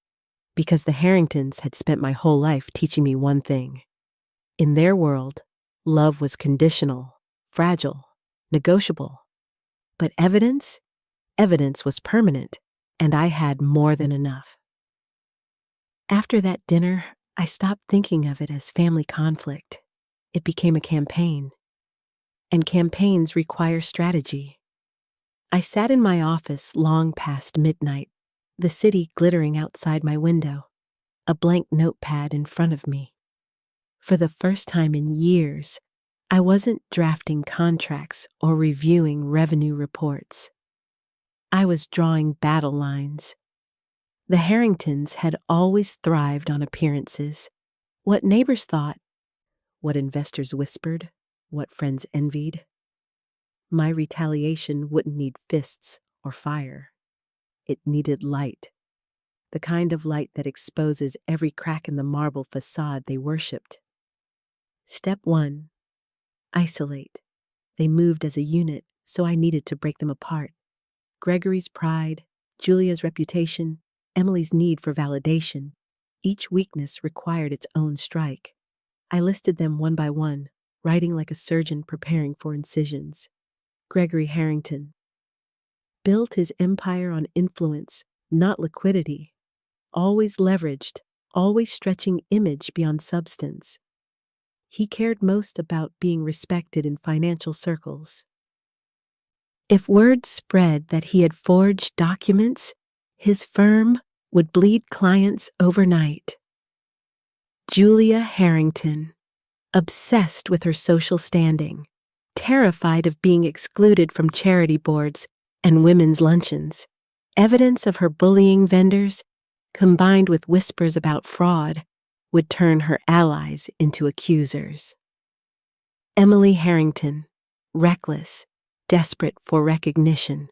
Because the Harringtons had spent my whole life teaching me one thing. In their world, love was conditional, fragile, negotiable. But evidence was permanent, and I had more than enough. After that dinner, I stopped thinking of it as family conflict. It became a campaign. And campaigns require strategy. I sat in my office long past midnight, the city glittering outside my window, a blank notepad in front of me. For the first time in years, I wasn't drafting contracts or reviewing revenue reports. I was drawing battle lines. The Harringtons had always thrived on appearances. What neighbors thought, what investors whispered, what friends envied. My retaliation wouldn't need fists or fire. It needed light, the kind of light that exposes every crack in the marble facade they worshipped. Step 1. Isolate. They moved as a unit, so I needed to break them apart. Gregory's pride, Julia's reputation, Emily's need for validation. Each weakness required its own strike. I listed them one by one, writing like a surgeon preparing for incisions. Gregory Harrington built his empire on influence, not liquidity. Always leveraged, always stretching image beyond substance. He cared most about being respected in financial circles. If word spread that he had forged documents, his firm would bleed clients overnight. Julia Harrington, obsessed with her social standing, terrified of being excluded from charity boards and women's luncheons. Evidence of her bullying vendors, combined with whispers about fraud, would turn her allies into accusers. Emily Harrington, reckless, desperate for recognition.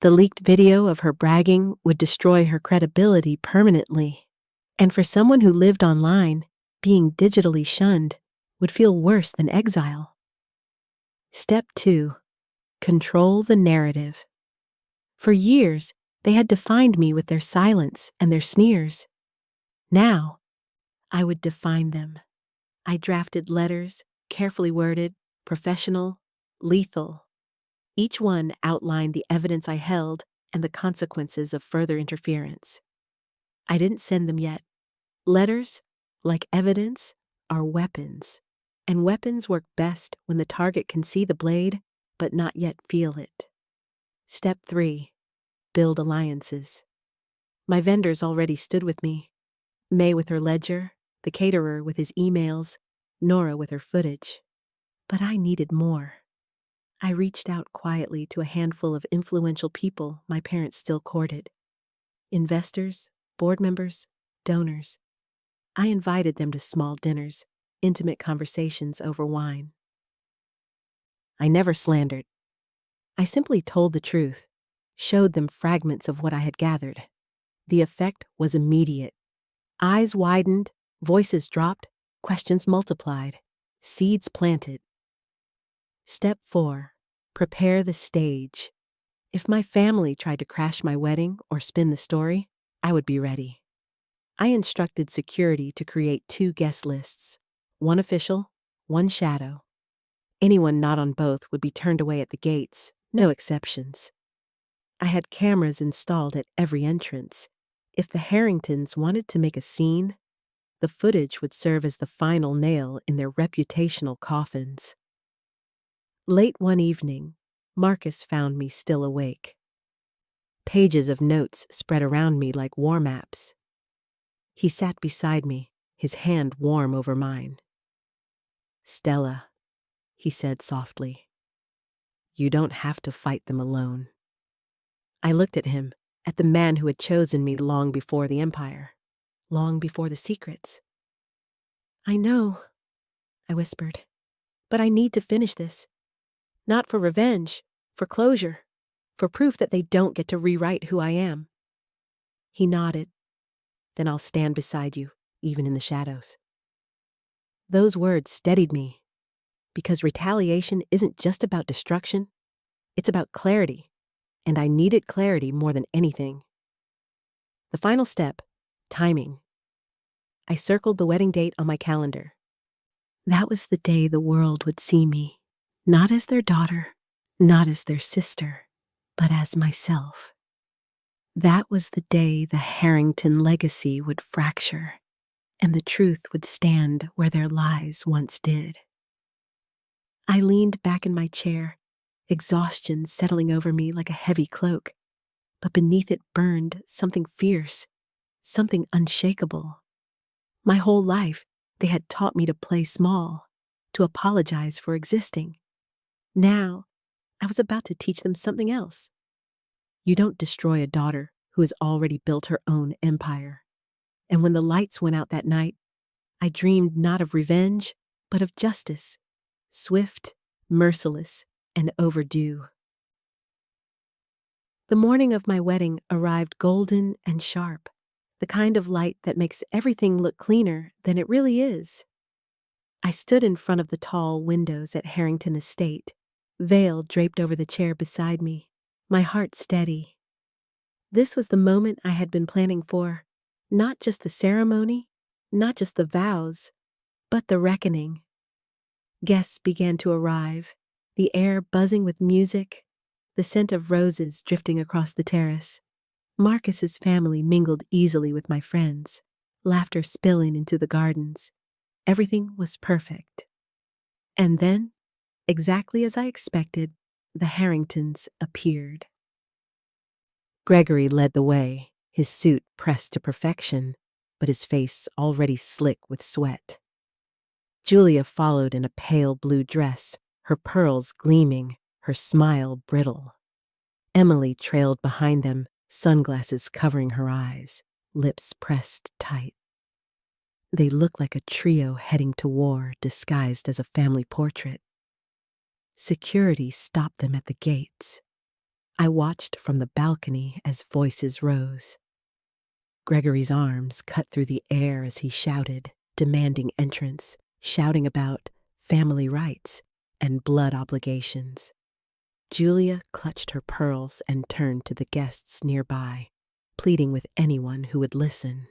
The leaked video of her bragging would destroy her credibility permanently. And for someone who lived online, being digitally shunned would feel worse than exile. Step 2. Control the narrative. For years, they had defined me with their silence and their sneers. Now, I would define them. I drafted letters, carefully worded, professional, lethal. Each one outlined the evidence I held and the consequences of further interference. I didn't send them yet. Letters, like evidence, are weapons, and weapons work best when the target can see the blade but not yet feel it. Step 3. Build alliances. My vendors already stood with me. May with her ledger, the caterer with his emails, Nora with her footage. But I needed more. I reached out quietly to a handful of influential people my parents still courted. Investors, board members, donors. I invited them to small dinners, intimate conversations over wine. I never slandered. I simply told the truth, showed them fragments of what I had gathered. The effect was immediate. Eyes widened, voices dropped, questions multiplied, seeds planted. Step 4. Prepare the stage. If my family tried to crash my wedding or spin the story, I would be ready. I instructed security to create 2 guest lists, one official, one shadow. Anyone not on both would be turned away at the gates, no exceptions. I had cameras installed at every entrance. If the Harringtons wanted to make a scene, the footage would serve as the final nail in their reputational coffins. Late one evening, Marcus found me still awake. Pages of notes spread around me like war maps. He sat beside me, his hand warm over mine. "Stella," he said softly, "you don't have to fight them alone." I looked at him, at the man who had chosen me long before the empire, long before the secrets. "I know," I whispered, "but I need to finish this. Not for revenge, for closure, for proof that they don't get to rewrite who I am." He nodded. "Then I'll stand beside you, even in the shadows." Those words steadied me, because retaliation isn't just about destruction, it's about clarity, and I needed clarity more than anything. The final step, timing. I circled the wedding date on my calendar. That was the day the world would see me, not as their daughter, not as their sister, but as myself. That was the day the Harrington legacy would fracture, and the truth would stand where their lies once did. I leaned back in my chair, exhaustion settling over me like a heavy cloak, but beneath it burned something fierce, something unshakable. My whole life, they had taught me to play small, to apologize for existing. Now, I was about to teach them something else. You don't destroy a daughter who has already built her own empire. And when the lights went out that night, I dreamed not of revenge, but of justice, swift, merciless, and overdue. The morning of my wedding arrived golden and sharp, the kind of light that makes everything look cleaner than it really is. I stood in front of the tall windows at Harrington Estate, veil draped over the chair beside me, my heart steady. This was the moment I had been planning for, not just the ceremony, not just the vows, but the reckoning. Guests began to arrive, the air buzzing with music, the scent of roses drifting across the terrace. Marcus's family mingled easily with my friends, laughter spilling into the gardens. Everything was perfect. And then, exactly as I expected, the Harringtons appeared. Gregory led the way, his suit pressed to perfection, but his face already slick with sweat. Julia followed in a pale blue dress, her pearls gleaming, her smile brittle. Emily trailed behind them, sunglasses covering her eyes, lips pressed tight. They looked like a trio heading to war disguised as a family portrait. Security stopped them at the gates. I watched from the balcony as voices rose. Gregory's arms cut through the air as he shouted, demanding entrance, shouting about family rights and blood obligations. Julia clutched her pearls and turned to the guests nearby, pleading with anyone who would listen.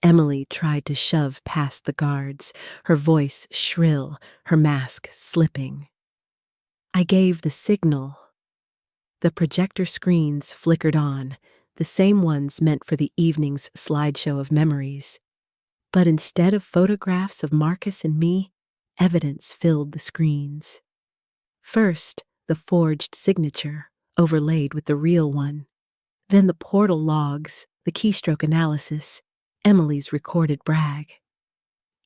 Emily tried to shove past the guards, her voice shrill, her mask slipping. I gave the signal. The projector screens flickered on, the same ones meant for the evening's slideshow of memories. But instead of photographs of Marcus and me, evidence filled the screens. First, the forged signature, overlaid with the real one. Then the portal logs, the keystroke analysis, Emily's recorded brag.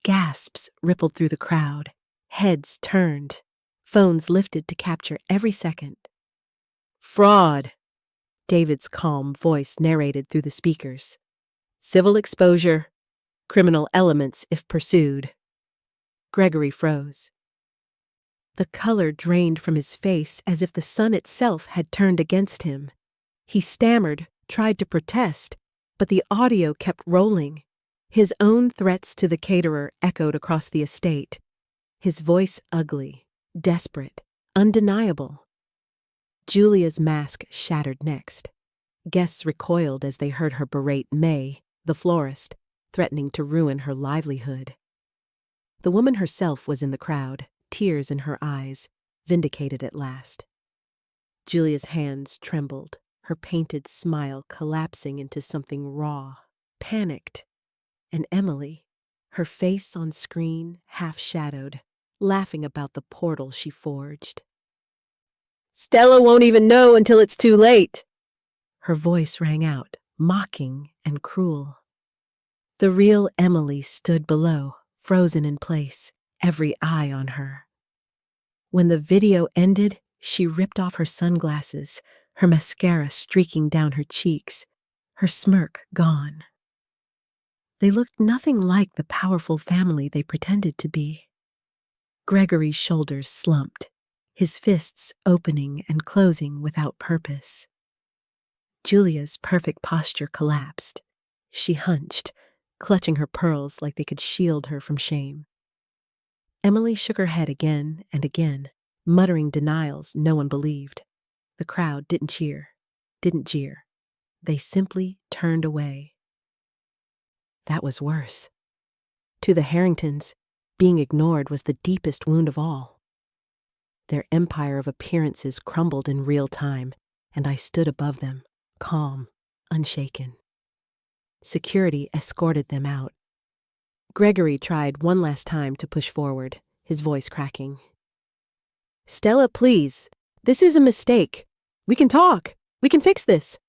Gasps rippled through the crowd. Heads turned. Phones lifted to capture every second. Fraud, David's calm voice narrated through the speakers. Civil exposure, criminal elements if pursued. Gregory froze. The color drained from his face as if the sun itself had turned against him. He stammered, tried to protest, but the audio kept rolling. His own threats to the caterer echoed across the estate. His voice ugly, desperate, undeniable. Julia's mask shattered next. Guests recoiled as they heard her berate May, the florist, threatening to ruin her livelihood. The woman herself was in the crowd, tears in her eyes, vindicated at last. Julia's hands trembled, her painted smile collapsing into something raw, panicked. And Emily, her face on screen, half-shadowed, laughing about the portal she forged. Stella won't even know until it's too late. Her voice rang out, mocking and cruel. The real Emily stood below, frozen in place, every eye on her. When the video ended, she ripped off her sunglasses, her mascara streaking down her cheeks, her smirk gone. They looked nothing like the powerful family they pretended to be. Gregory's shoulders slumped, his fists opening and closing without purpose. Julia's perfect posture collapsed. She hunched, clutching her pearls like they could shield her from shame. Emily shook her head again and again, muttering denials no one believed. The crowd didn't cheer, didn't jeer. They simply turned away. That was worse. To the Harringtons, being ignored was the deepest wound of all. Their empire of appearances crumbled in real time, and I stood above them, calm, unshaken. Security escorted them out. Gregory tried one last time to push forward, his voice cracking. Stella, please. This is a mistake. We can talk. We can fix this.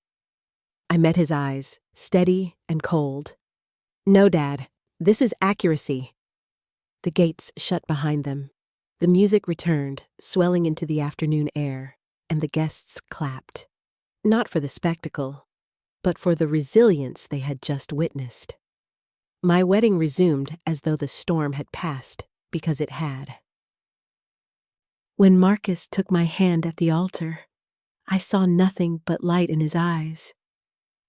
I met his eyes, steady and cold. No, Dad. This is accuracy. The gates shut behind them. The music returned, swelling into the afternoon air, and the guests clapped. Not for the spectacle, but for the resilience they had just witnessed. My wedding resumed as though the storm had passed, because it had. When Marcus took my hand at the altar, I saw nothing but light in his eyes.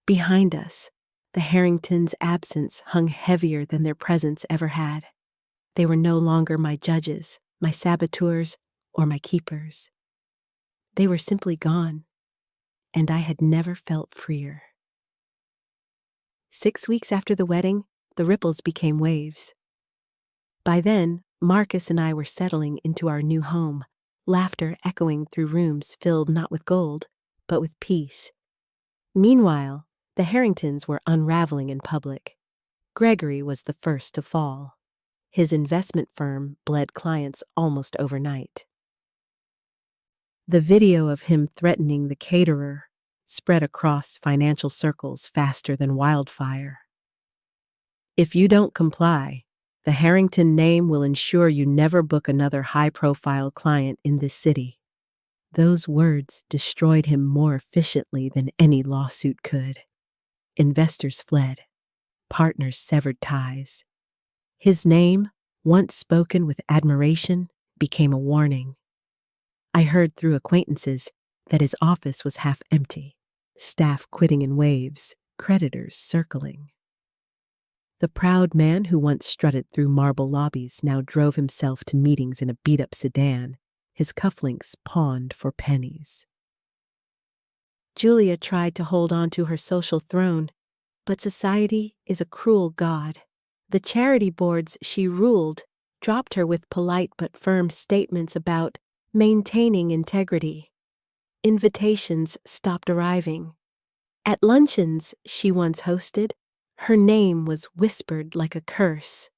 Behind us, the Harringtons' absence hung heavier than their presence ever had. They were no longer my judges, my saboteurs, or my keepers. They were simply gone, and I had never felt freer. 6 weeks after the wedding, the ripples became waves. By then, Marcus and I were settling into our new home, laughter echoing through rooms filled not with gold, but with peace. Meanwhile, the Harringtons were unraveling in public. Gregory was the first to fall. His investment firm bled clients almost overnight. The video of him threatening the caterer spread across financial circles faster than wildfire. If you don't comply, the Harrington name will ensure you never book another high-profile client in this city. Those words destroyed him more efficiently than any lawsuit could. Investors fled. Partners severed ties. His name, once spoken with admiration, became a warning. I heard through acquaintances that his office was half empty, staff quitting in waves, creditors circling. The proud man who once strutted through marble lobbies now drove himself to meetings in a beat-up sedan, his cufflinks pawned for pennies. Julia tried to hold on to her social throne, but society is a cruel god. The charity boards she ruled dropped her with polite but firm statements about maintaining integrity. Invitations stopped arriving. At luncheons she once hosted, her name was whispered like a curse.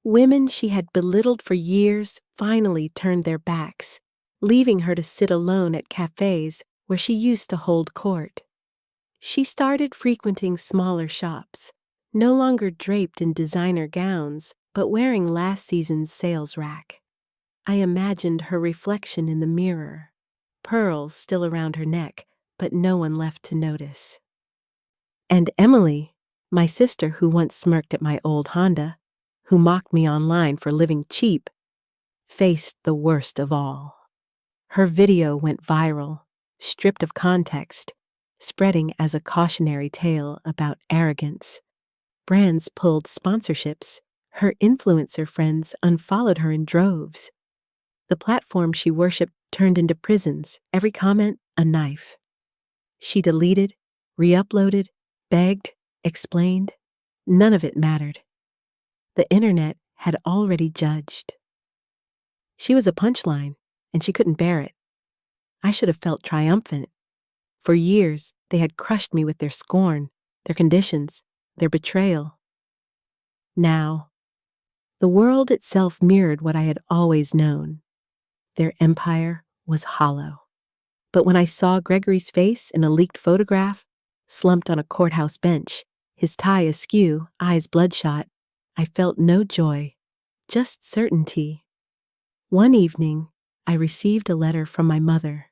Women she had belittled for years finally turned their backs, leaving her to sit alone at cafes where she used to hold court. She started frequenting smaller shops, no longer draped in designer gowns, but wearing last season's sales rack. I imagined her reflection in the mirror, pearls still around her neck, but no one left to notice. And Emily, my sister who once smirked at my old Honda, who mocked me online for living cheap, faced the worst of all. Her video went viral, stripped of context, spreading as a cautionary tale about arrogance. Brands pulled sponsorships. Her influencer friends unfollowed her in droves. The platform she worshipped turned into prisons, every comment a knife. She deleted, re-uploaded, begged, explained. None of it mattered. The internet had already judged. She was a punchline, and she couldn't bear it. I should have felt triumphant. For years, they had crushed me with their scorn, their conditions, their betrayal. Now, the world itself mirrored what I had always known. Their empire was hollow. But when I saw Gregory's face in a leaked photograph, slumped on a courthouse bench, his tie askew, eyes bloodshot, I felt no joy, just certainty. One evening, I received a letter from my mother.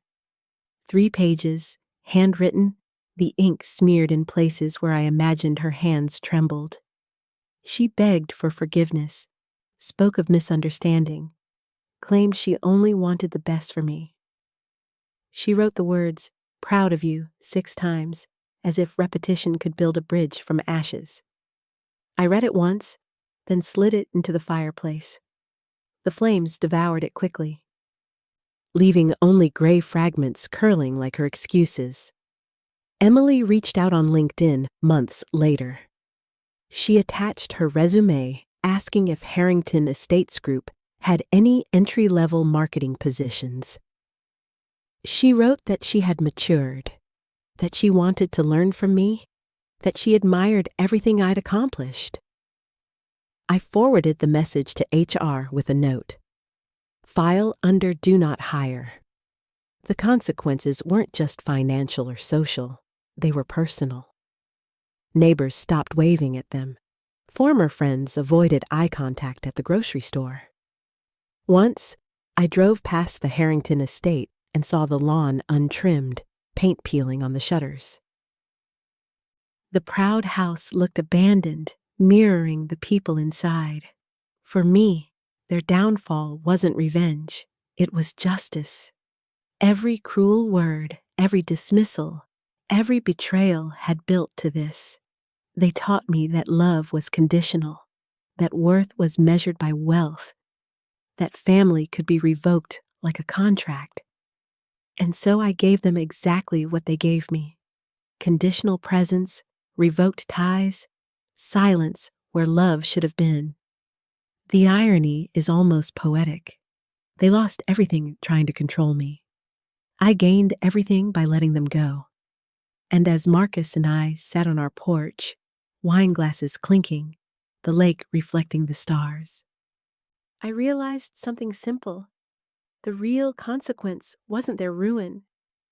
3 pages, handwritten, the ink smeared in places where I imagined her hands trembled. She begged for forgiveness, spoke of misunderstanding, claimed she only wanted the best for me. She wrote the words, "Proud of you," 6 times, as if repetition could build a bridge from ashes. I read it once, then slid it into the fireplace. The flames devoured it quickly, leaving only gray fragments curling like her excuses. Emily reached out on LinkedIn months later. She attached her resume asking if Harrington Estates Group had any entry-level marketing positions. She wrote that she had matured, that she wanted to learn from me, that she admired everything I'd accomplished. I forwarded the message to HR with a note. File under Do Not Hire. The consequences weren't just financial or social, they were personal. Neighbors stopped waving at them. Former friends avoided eye contact at the grocery store. Once, I drove past the Harrington estate and saw the lawn untrimmed, paint peeling on the shutters. The proud house looked abandoned, mirroring the people inside. For me, their downfall wasn't revenge, it was justice. Every cruel word, every dismissal, every betrayal had built to this. They taught me that love was conditional, that worth was measured by wealth, that family could be revoked like a contract. And so I gave them exactly what they gave me: conditional presence, revoked ties, silence where love should have been. The irony is almost poetic. They lost everything trying to control me. I gained everything by letting them go. And as Marcus and I sat on our porch, wine glasses clinking, the lake reflecting the stars, I realized something simple. The real consequence wasn't their ruin,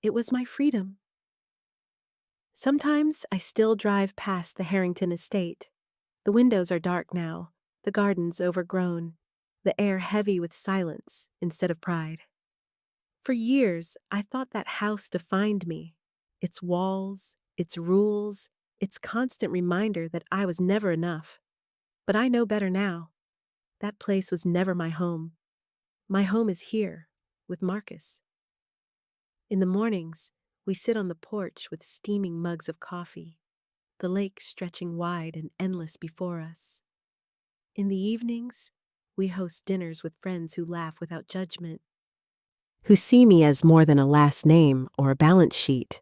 it was my freedom. Sometimes I still drive past the Harrington estate. The windows are dark now, the gardens overgrown, the air heavy with silence instead of pride. For years, I thought that house defined me. Its walls, its rules, its constant reminder that I was never enough. But I know better now. That place was never my home. My home is here, with Marcus. In the mornings, we sit on the porch with steaming mugs of coffee, the lake stretching wide and endless before us. In the evenings, we host dinners with friends who laugh without judgment, who see me as more than a last name or a balance sheet.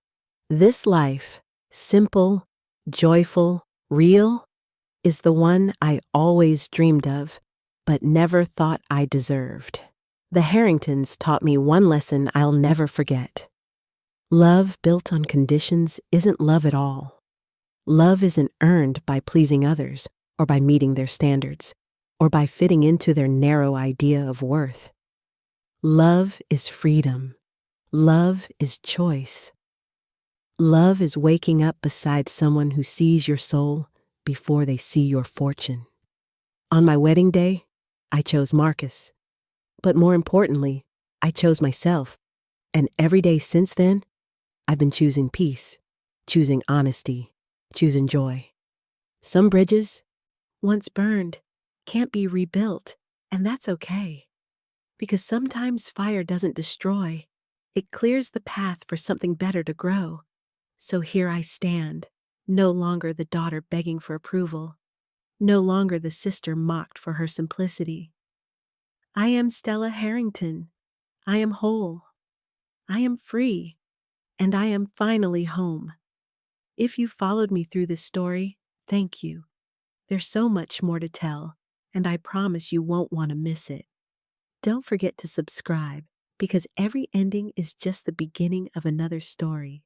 This life, simple, joyful, real, is the one I always dreamed of, but never thought I deserved. The Harringtons taught me one lesson I'll never forget. Love built on conditions isn't love at all. Love isn't earned by pleasing others, or by meeting their standards, or by fitting into their narrow idea of worth. Love is freedom. Love is choice. Love is waking up beside someone who sees your soul before they see your fortune. On my wedding day, I chose Marcus. But more importantly, I chose myself. And every day since then, I've been choosing peace, choosing honesty, choosing joy. Some bridges, once burned, can't be rebuilt, and that's okay. Because sometimes fire doesn't destroy, it clears the path for something better to grow. So here I stand, no longer the daughter begging for approval, no longer the sister mocked for her simplicity. I am Stella Harrington. I am whole. I am free. And I am finally home. If you followed me through this story, thank you. There's so much more to tell, and I promise you won't want to miss it. Don't forget to subscribe, because every ending is just the beginning of another story.